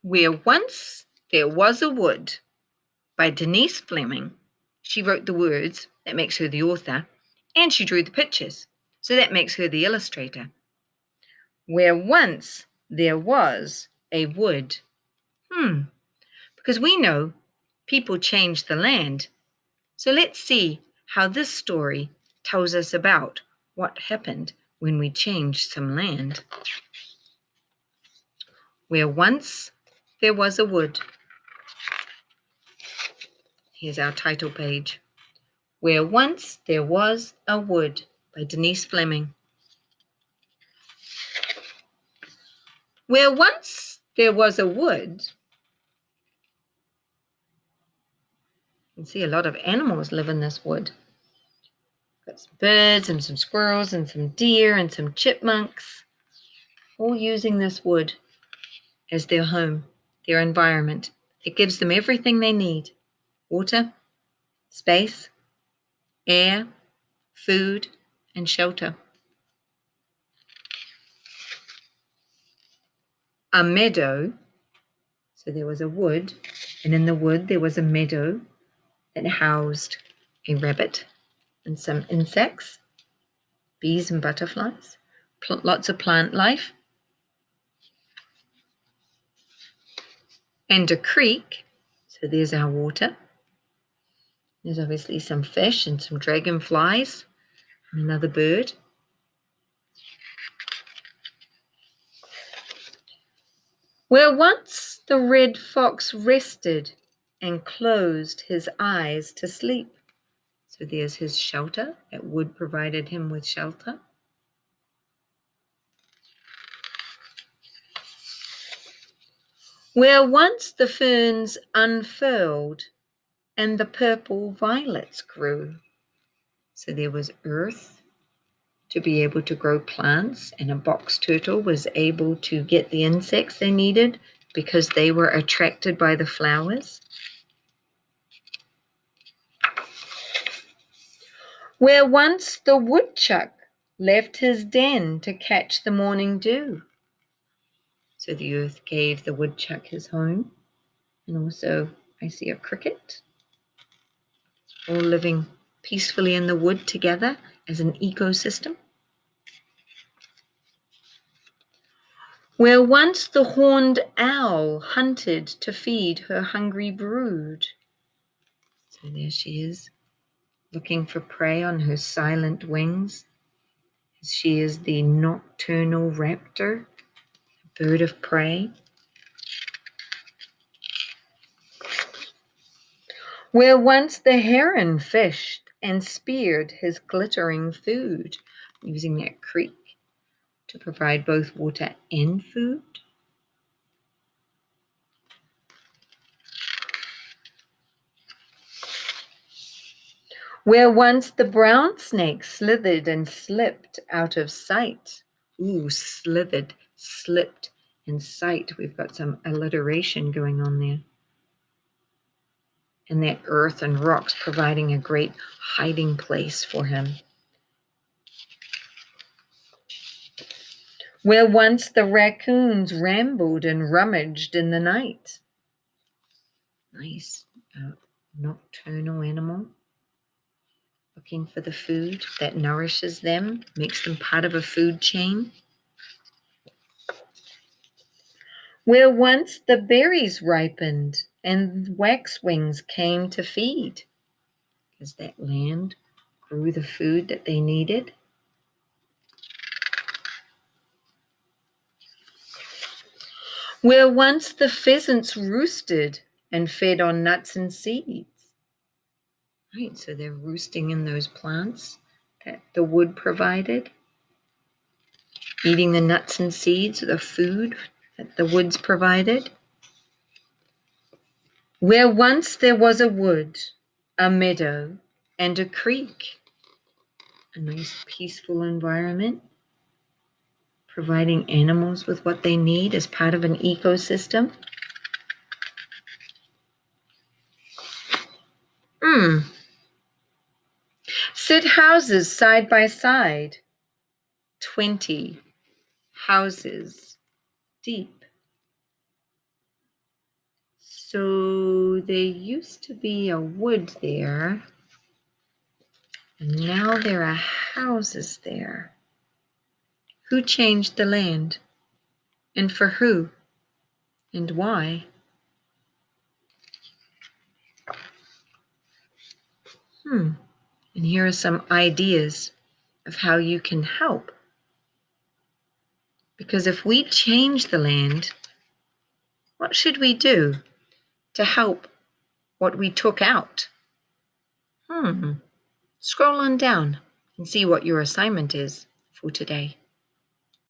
Where Once There Was a Wood by Denise Fleming. She wrote the words, that makes her the author, and she drew the pictures, so that makes her the illustrator. Where once there was a wood. Because we know people change the land. So let's see how this story tells us about what happened when we changed some land. Where once there was a wood. Here's our title page. Where Once There Was a Wood by Denise Fleming. Where once there was a wood, you can see a lot of animals live in this wood. Got some birds and some squirrels and some deer and some chipmunks, all using this wood as their home, their environment. It gives them everything they need: water, space, air, food, and shelter. A meadow. So there was a wood, and in the wood there was a meadow that housed a rabbit and some insects, bees and butterflies, lots of plant life, and a creek. So there's our water. There's obviously some fish and some dragonflies and another bird. Where once the red fox rested and closed his eyes to sleep. So there's his shelter. That wood provided him with shelter. Where once the ferns unfurled and the purple violets grew. So there was earth to be able to grow plants, and a box turtle was able to get the insects they needed because they were attracted by the flowers. Where once the woodchuck left his den to catch the morning dew. So the earth gave the woodchuck his home. And also I see a cricket, all living peacefully in the wood together as an ecosystem. Where once the horned owl hunted to feed her hungry brood. So there she is, looking for prey on her silent wings. She is the nocturnal raptor, bird of prey. Where once the heron fished and speared his glittering food, using that creek to provide both water and food. Where once the brown snake slithered and slipped out of sight. Ooh, slithered, slipped, and sight. We've got some alliteration going on there. And that earth and rocks providing a great hiding place for him. Where once the raccoons rambled and rummaged in the night. Nice nocturnal animal, looking for the food that nourishes them, makes them part of a food chain. Where once the berries ripened and waxwings came to feed, because that land grew the food that they needed. Where once the pheasants roosted and fed on nuts and seeds. Right, so they're roosting in those plants that the wood provided, eating the nuts and seeds, the food that the woods provided. Where once there was a wood, a meadow, and a creek. A nice peaceful environment, providing animals with what they need as part of an ecosystem. Sit houses side by side, 20 houses deep. So there used to be a wood there, and now there are houses there. Who changed the land? And for who? And why? And here are some ideas of how you can help. Because if we change the land, what should we do to help what we took out? Scroll on down and see what your assignment is for today.